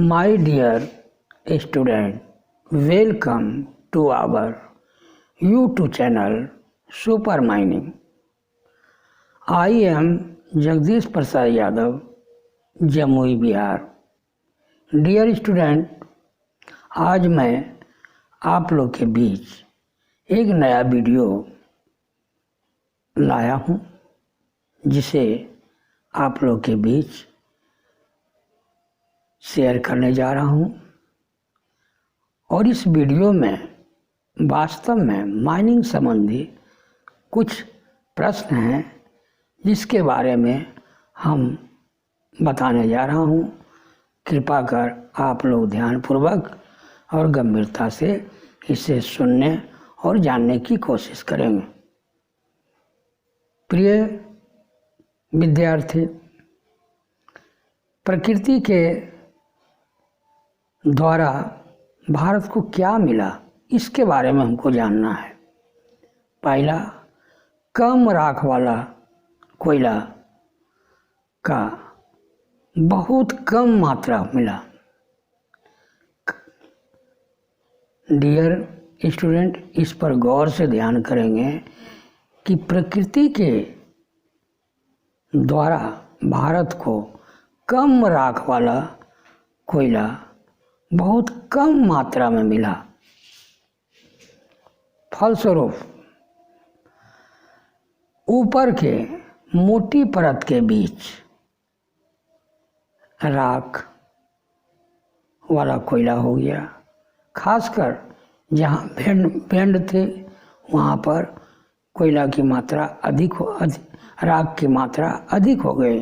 My dear student, welcome to our YouTube channel Super Mining. I am Jagdish Prasad Yadav, Jamui Bihar. Dear student, आज मैं आप लोग के बीच एक नया वीडियो लाया हूँ, जिसे आप लोग के बीच शेयर करने जा रहा हूँ। और इस वीडियो में वास्तव में माइनिंग संबंधी कुछ प्रश्न हैं, जिसके बारे में हम बताने जा रहा हूँ। कृपा कर आप लोग ध्यानपूर्वक और गंभीरता से इसे सुनने और जानने की कोशिश करेंगे। प्रिय विद्यार्थी, प्रकृति के द्वारा भारत को क्या मिला, इसके बारे में हमको जानना है। पहला, कम राख वाला कोयला का बहुत कम मात्रा मिला। डियर स्टूडेंट, इस पर गौर से ध्यान करेंगे कि प्रकृति के द्वारा भारत को कम राख वाला कोयला बहुत कम मात्रा में मिला। फलस्वरूप ऊपर के मोटी परत के बीच राख वाला कोयला हो गया। खासकर जहाँ भेंड थे, वहाँ पर कोयला की मात्रा राख की मात्रा अधिक हो गई।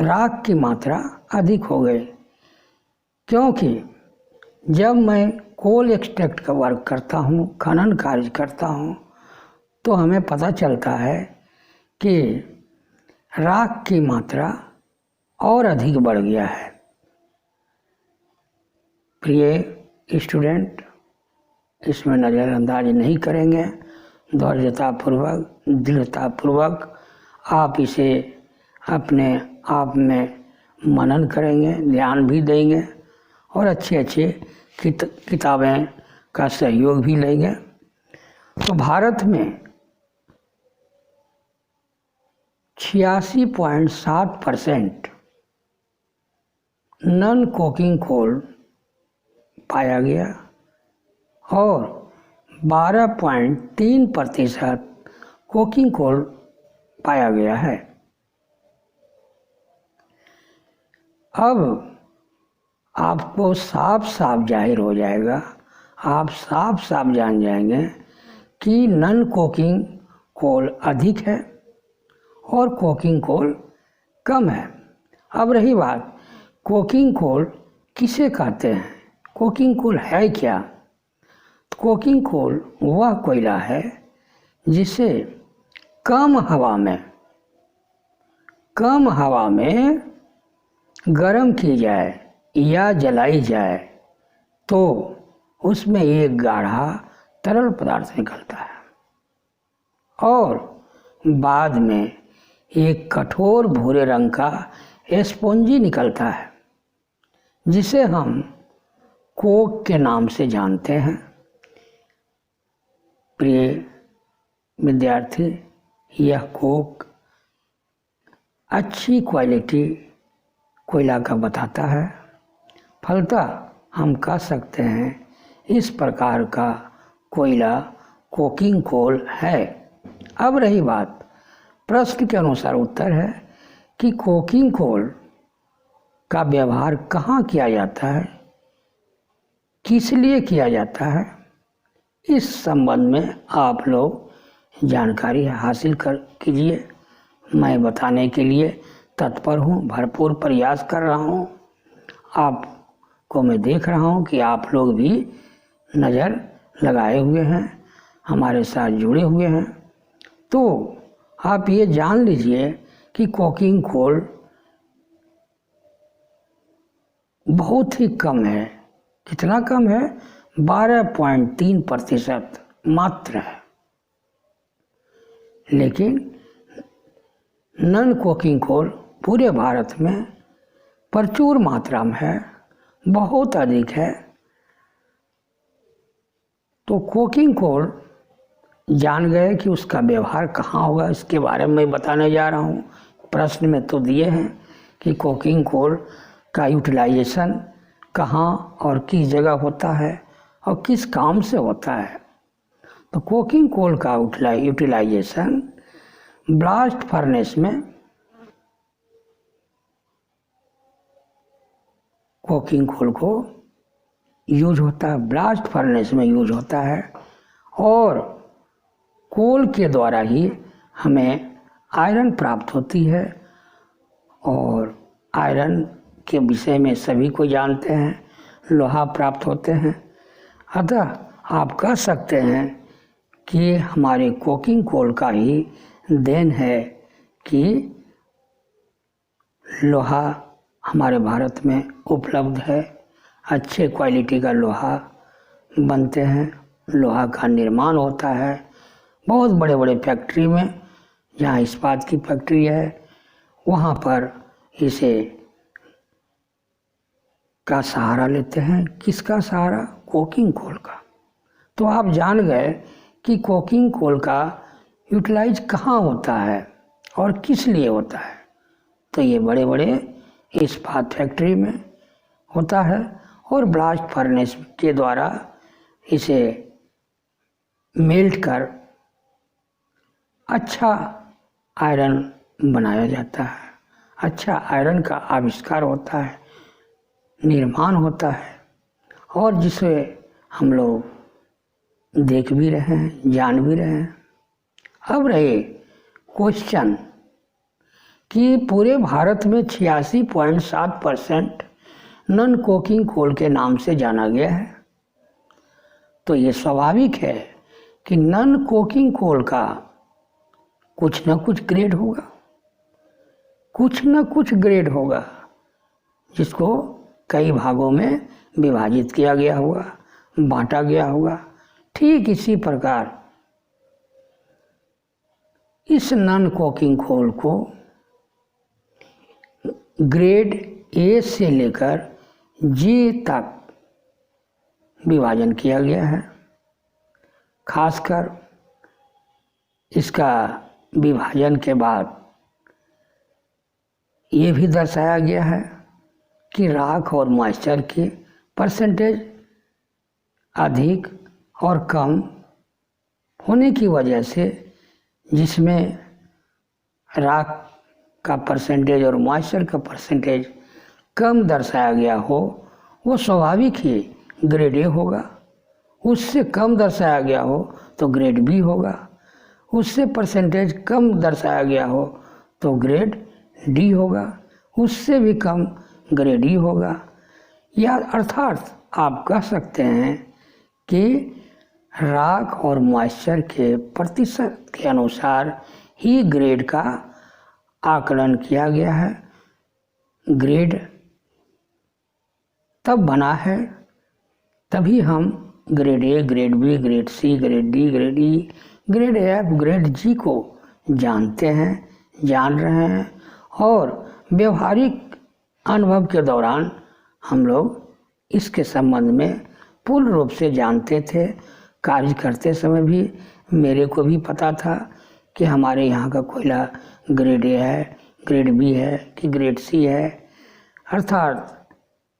राख की मात्रा अधिक हो गई, क्योंकि जब मैं कोल एक्सट्रैक्ट का वर्क करता हूँ, खनन कार्य करता हूँ, तो हमें पता चलता है कि राख की मात्रा और अधिक बढ़ गया है। प्रिय स्टूडेंट, इसमें नज़रअंदाज नहीं करेंगे। धैर्यतापूर्वक, दृढ़तापूर्वक आप इसे अपने आप में मनन करेंगे, ध्यान भी देंगे और अच्छे किताबें का सहयोग भी लेंगे। तो भारत में 86.7% नॉन कोकिंग कोल पाया गया और 12.3% कोकिंग कोल पाया गया है। अब आपको साफ साफ जाहिर हो जाएगा, आप साफ साफ जान जाएंगे कि नॉन कोकिंग कोल अधिक है और कोकिंग कोल कम है। अब रही बात, कोकिंग कोल किसे कहते हैं, कोकिंग कोल है क्या? कोकिंग कोल वह कोयला है जिसे कम हवा में गर्म की जाए या जलाई जाए तो उसमें एक गाढ़ा तरल पदार्थ निकलता है और बाद में एक कठोर भूरे रंग का स्पॉन्जी निकलता है, जिसे हम कोक के नाम से जानते हैं। प्रिय विद्यार्थी, यह कोक अच्छी क्वालिटी कोयला का बताता है। फलतः हम कह सकते हैं इस प्रकार का कोयला कोकिंग कोल है। अब रही बात, प्रश्न के अनुसार उत्तर है कि कोकिंग कोल का व्यवहार कहाँ किया जाता है, किस लिए किया जाता है, इस संबंध में आप लोग जानकारी हासिल कीजिए। मैं बताने के लिए तत्पर हूँ, भरपूर प्रयास कर रहा हूँ। आपको मैं देख रहा हूँ कि आप लोग भी नज़र लगाए हुए हैं, हमारे साथ जुड़े हुए हैं। तो आप ये जान लीजिए कि कोकिंग कोल बहुत ही कम है। कितना कम है? 12.3% मात्र है। लेकिन नॉन कोकिंग कोल पूरे भारत में प्रचुर मात्रा में है बहुत अधिक है। तो कोकिंग कोल जान गए कि उसका व्यवहार कहाँ होगा, इसके बारे में मैं बताने जा रहा हूँ। प्रश्न में तो दिए हैं कि कोकिंग कोल का यूटिलाइजेशन कहाँ और किस जगह होता है और किस काम से होता है। तो कोकिंग कोल का यूटिलाइजेशन ब्लास्ट फर्नेस में कोकिंग कोल को यूज होता है, ब्लास्ट फर्नेस में यूज होता है। और कोल के द्वारा ही हमें आयरन प्राप्त होती है, और आयरन के विषय में सभी को जानते हैं, लोहा प्राप्त होते हैं। अतः आप कह सकते हैं कि हमारे कोकिंग कोल का ही देन है कि लोहा हमारे भारत में उपलब्ध है। अच्छे क्वालिटी का लोहा बनते हैं, लोहा का निर्माण होता है बहुत बड़े बड़े फैक्ट्री में। जहाँ इस्पात की फैक्ट्री है वहाँ पर इसे का सहारा लेते हैं। किसका सहारा? कोकिंग कोल का। तो आप जान गए कि कोकिंग कोल का यूटिलाइज कहाँ होता है और किस लिए होता है। तो ये बड़े बड़े इस्पात फैक्ट्री में होता है और ब्लास्ट फर्नेस के द्वारा इसे मेल्ट कर अच्छा आयरन बनाया जाता है। अच्छा आयरन का आविष्कार होता है, निर्माण होता है, और जिसे हम लोग देख भी रहे हैं, जान भी रहे हैं। अब रहे क्वेश्चन कि पूरे भारत में 86.7% नॉन कोकिंग कोल के नाम से जाना गया है। तो ये स्वाभाविक है कि नॉन कोकिंग कोल का कुछ न कुछ ग्रेड होगा, कुछ न कुछ ग्रेड होगा, जिसको कई भागों में विभाजित किया गया होगा, बांटा गया होगा। ठीक इसी प्रकार इस नॉन कोकिंग कोल को ग्रेड ए से लेकर जी तक विभाजन किया गया है। खासकर इसका विभाजन के बाद ये भी दर्शाया गया है कि राख और मॉइस्चर की परसेंटेज अधिक और कम होने की वजह से, जिसमें राख का परसेंटेज और मॉइस्चर का परसेंटेज कम दर्शाया गया हो, वो स्वाभाविक ही ग्रेड ए होगा। उससे कम दर्शाया गया हो तो ग्रेड बी होगा। उससे परसेंटेज कम दर्शाया गया हो तो ग्रेड डी होगा। उससे भी कम ग्रेड ई होगा। या अर्थात आप कह सकते हैं कि राख और मॉइस्चर के प्रतिशत के अनुसार ही ग्रेड का आकलन किया गया है। ग्रेड तब बना है, तभी हम grade A, grade B, grade C, grade D, grade E, grade F, grade G को जानते हैं, जान रहे हैं। और व्यवहारिक अनुभव के दौरान हम लोग इसके संबंध में पूर्ण रूप से जानते थे। कार्य करते समय भी मेरे को भी पता था कि हमारे यहाँ का कोयला ग्रेड ए है, ग्रेड बी है कि ग्रेड सी है। अर्थात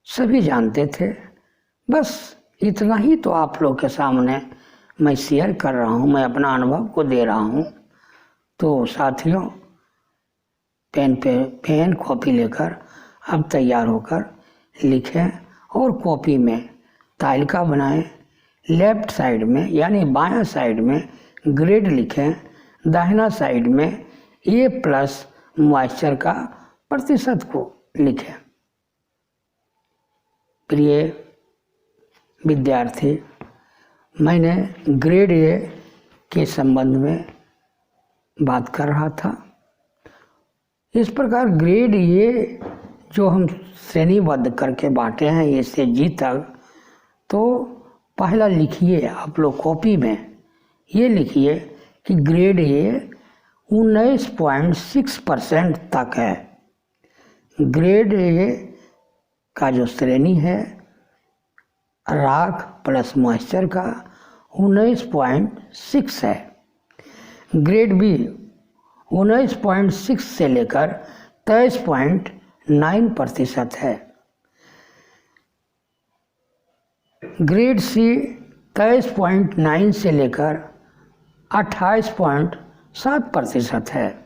सभी जानते थे। बस इतना ही तो आप लोग के सामने मैं शेयर कर रहा हूँ, मैं अपना अनुभव को दे रहा हूँ। तो साथियों, पेन कॉपी लेकर अब तैयार होकर लिखें और कॉपी में तालिका बनाएं। लेफ्ट साइड में यानी बायां साइड में ग्रेड लिखें, दाहिना साइड में ए प्लस मॉइस्चर का प्रतिशत को लिखें। प्रिय विद्यार्थी, मैंने ग्रेड ए के संबंध में बात कर रहा था। इस प्रकार ग्रेड ए जो हम श्रेणीबद्ध करके बांटे हैं ए से जी तक, तो पहला लिखिए आप लोग कॉपी में, ये लिखिए कि ग्रेड ए 19.6% तक है। ग्रेड ए का जो श्रेणी है राख प्लस मॉइस्चर का 19.6 है। ग्रेड बी 19.6 से लेकर 23.9% है। ग्रेड सी 23.9 से लेकर 28.7% है।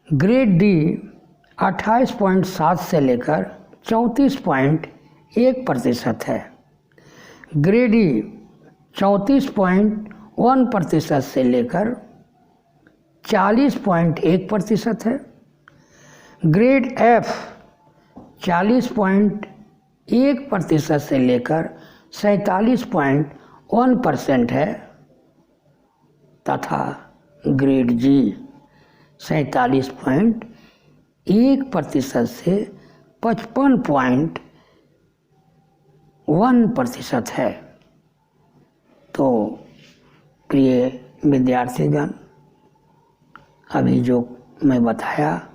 ग्रेड डी 28.7 से लेकर 34.1% है। ग्रेड ई 34.1% से लेकर 40.1% है। ग्रेड एफ 40.1% से लेकर 47.1% है तथा ग्रेड जी 47.1% से 55.1% है। तो प्रिय विद्यार्थीगण, अभी जो मैं बताया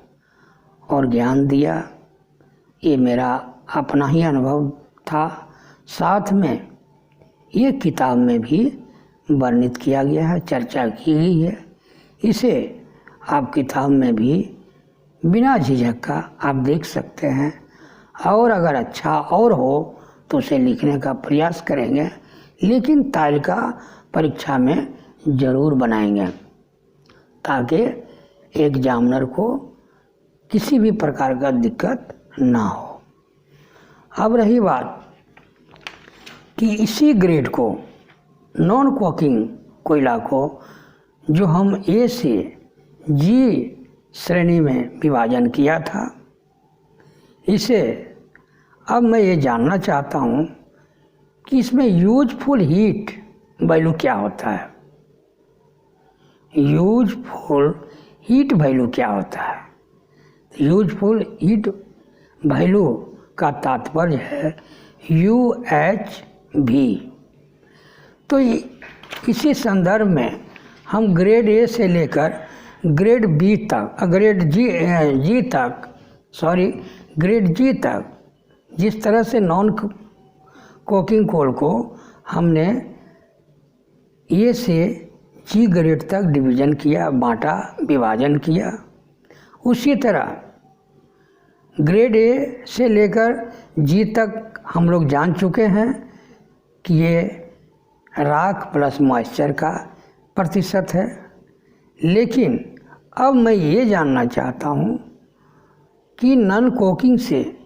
और ज्ञान दिया ये मेरा अपना ही अनुभव था, साथ में ये किताब में भी वर्णित किया गया है, चर्चा की गई है। इसे आप किताब में भी बिना झिझक का आप देख सकते हैं और अगर अच्छा और हो तो उसे लिखने का प्रयास करेंगे, लेकिन तालिका परीक्षा में ज़रूर बनाएंगे ताकि एग्जामिनर को किसी भी प्रकार का दिक्कत ना हो। अब रही बात कि इसी ग्रेड को नॉन कोकिंग कोयला को जो हम ए से जी श्रेणी में विभाजन किया था, इसे अब मैं ये जानना चाहता हूँ कि इसमें यूजफुल हीट वैल्यू क्या होता है। यूजफुल हीट वैल्यू क्या होता है? यूजफुल हीट वैल्यू का तात्पर्य है UHV। तो इसी संदर्भ में हम ग्रेड ए से लेकर ग्रेड बी तक, ग्रेड जी तक जिस तरह से नॉन कोकिंग कोल को हमने ए से जी ग्रेड तक डिवीज़न किया, बांटा, विभाजन किया, उसी तरह ग्रेड ए से लेकर जी तक हम लोग जान चुके हैं कि ये राख प्लस मॉइस्चर का प्रतिशत है। लेकिन अब मैं ये जानना चाहता हूँ कि नॉन कोकिंग से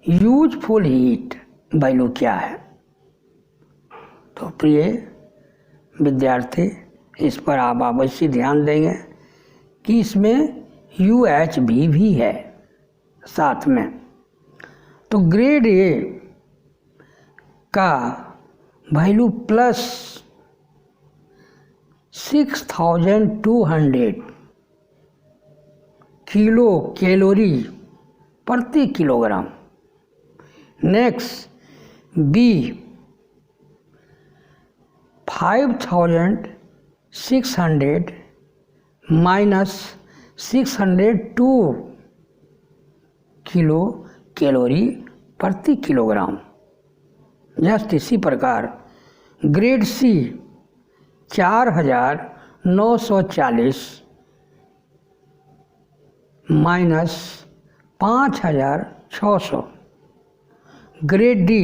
यूजफुल हीट वैल्यू क्या है। तो प्रिय विद्यार्थी, इस पर आप अवश्य ध्यान देंगे कि इसमें UHV भी है साथ में। तो ग्रेड ए का वैल्यू प्लस 6200 किलो कैलोरी प्रति kilogram. Next B 5600 minus 602 kilocalorie प्रति किलोग्राम। जस्ट इसी प्रकार grade C 4940 minus 5600। Grade D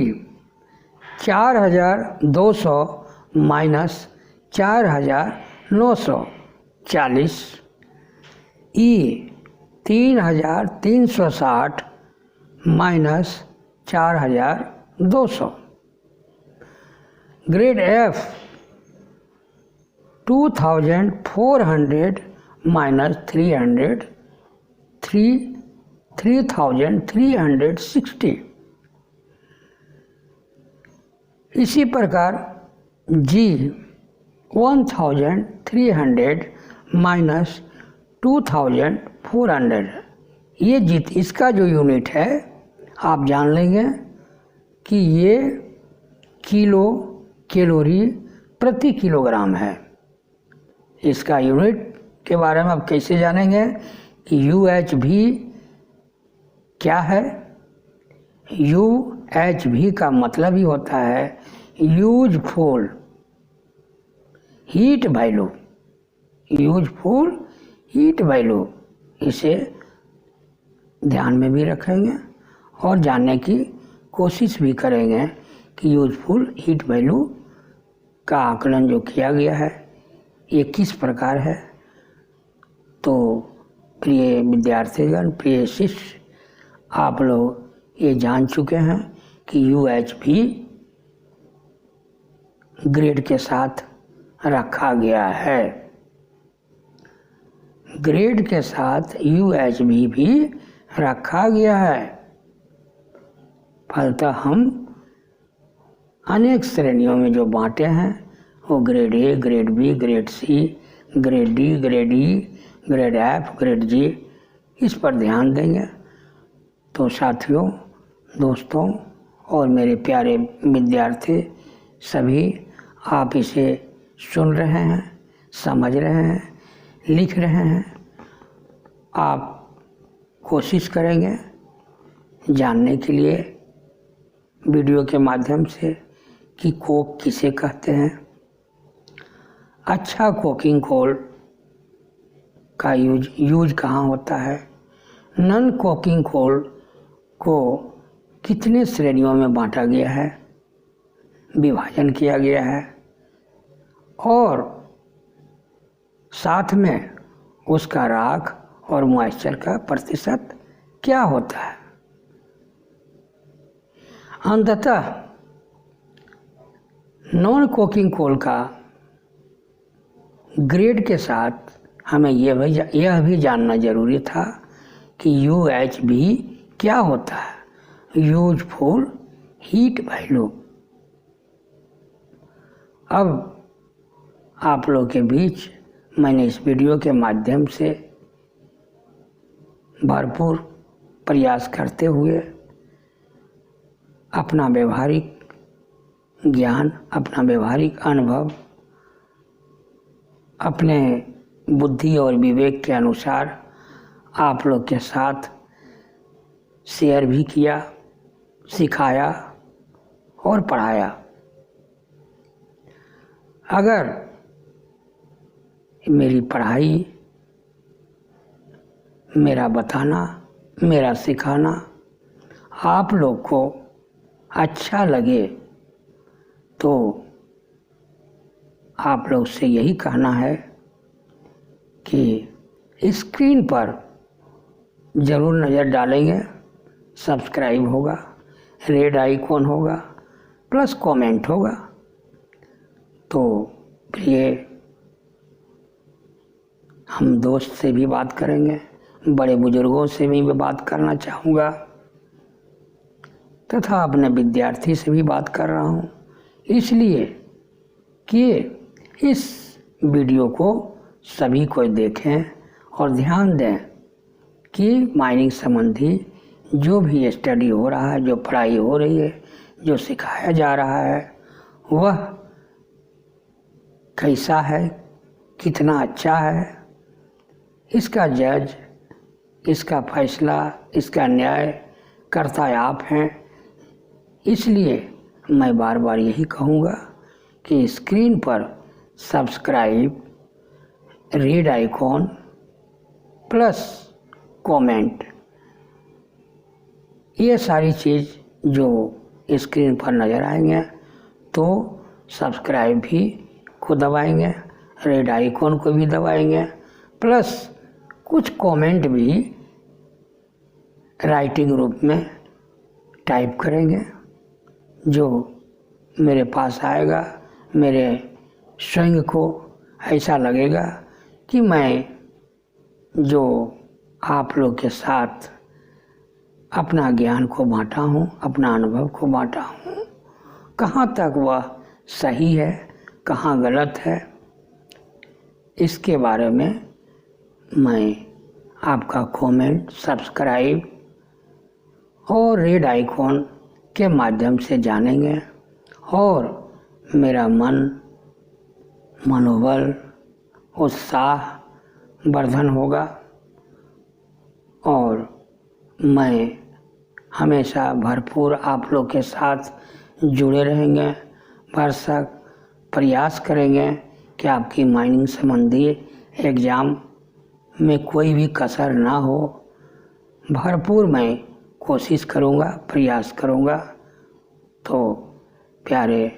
4200 minus 4940। E 3360 minus 4200। Grade F 2400 minus 3360। इसी प्रकार जी 1300 माइनस 2400। ये इसका जो यूनिट है आप जान लेंगे कि ये किलो कैलोरी प्रति किलोग्राम है। इसका यूनिट के बारे में आप कैसे जानेंगे कि UHV क्या है? UHV का मतलब ही होता है useful heat value. Useful heat value, इसे ध्यान में भी रखेंगे और जानने की कोशिश भी करेंगे कि यूजफुल हीट वैल्यू का आकलन जो किया गया है ये किस प्रकार है। तो प्रिय विद्यार्थीगण, प्रिय शिष्य, आप लोग ये जान चुके हैं कि UHV ग्रेड के साथ रखा गया है। ग्रेड के साथ UHV भी रखा गया है। फलतः हम अनेक श्रेणियों में जो बांटे हैं वो grade A, grade B, grade C, grade D, grade E, grade F, grade G, इस पर ध्यान देंगे। तो साथियों, दोस्तों और मेरे प्यारे विद्यार्थी सभी, आप इसे सुन रहे हैं, समझ रहे हैं, लिख रहे हैं। आप कोशिश करेंगे जानने के लिए वीडियो के माध्यम से कि कोक किसे कहते हैं। अच्छा कोकिंग कोल का यूज कहाँ होता है। नॉन कोकिंग कोल को कितने श्रेणियों में बांटा गया है, विभाजन किया गया है, और साथ में उसका राख और मॉइस्चर का प्रतिशत क्या होता है। अंततः नॉन कोकिंग कोल का ग्रेड के साथ हमें यह भी जानना जरूरी था कि UHV क्या होता है, यूजफुल हीट वैल्यू। अब आप लोग के बीच मैंने इस वीडियो के माध्यम से भरपूर प्रयास करते हुए अपना व्यवहारिक ज्ञान, अपना व्यवहारिक अनुभव अपने बुद्धि और विवेक के अनुसार आप लोग के साथ शेयर भी किया, सिखाया और पढ़ाया। अगर मेरी पढ़ाई, मेरा बताना, मेरा सिखाना आप लोग को अच्छा लगे तो आप लोग से यही कहना है कि स्क्रीन पर ज़रूर नज़र डालेंगे। सब्सक्राइब होगा, रेड आइकॉन होगा, प्लस कमेंट होगा। तो प्रिय, हम दोस्त से भी बात करेंगे, बड़े बुजुर्गों से भी मैं बात करना चाहूँगा, तथा अपने विद्यार्थी से भी बात कर रहा हूँ, इसलिए कि इस वीडियो को सभी कोई देखें और ध्यान दें कि माइनिंग संबंधी जो भी स्टडी हो रहा है, जो पढ़ाई हो रही है, जो सिखाया जा रहा है, वह कैसा है, कितना अच्छा है, इसका जज, इसका फैसला, इसका न्याय करता आप हैं। इसलिए मैं बार बार यही कहूँगा कि स्क्रीन पर subscribe, red icon plus comment, ये सारी चीज़ जो स्क्रीन पर नज़र आएंगे तो सब्सक्राइब भी को दबाएंगे, रेड आइकॉन को भी दबाएंगे, प्लस कुछ कमेंट भी राइटिंग रूप में टाइप करेंगे जो मेरे पास आएगा। मेरे स्वयं को ऐसा लगेगा कि मैं जो आप लोग के साथ अपना ज्ञान को बांटा हूँ, अपना अनुभव को बांटा हूँ, कहाँ तक वह सही है, कहाँ गलत है, इसके बारे में मैं आपका कमेंट, सब्सक्राइब और रेड आइकॉन के माध्यम से जानेंगे और मेरा मन, मनोबल, उत्साह वर्धन होगा और मैं हमेशा भरपूर आप लोग के साथ जुड़े रहेंगे। भरसक प्रयास करेंगे कि आपकी माइनिंग संबंधी एग्ज़ाम में कोई भी कसर ना हो। भरपूर मैं कोशिश करूँगा, प्रयास करूँगा। तो प्यारे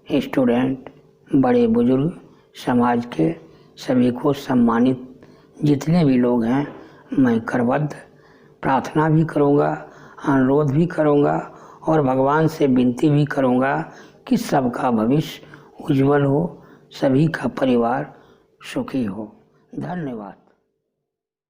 स्टूडेंट, बड़े बुजुर्ग, समाज के सभी को सम्मानित जितने भी लोग हैं, मैं करबद्ध प्रार्थना भी करूँगा, अनुरोध भी करूँगा और भगवान से विनती भी करूँगा कि सबका भविष्य उज्जवल हो, सभी का परिवार सुखी हो। धन्यवाद।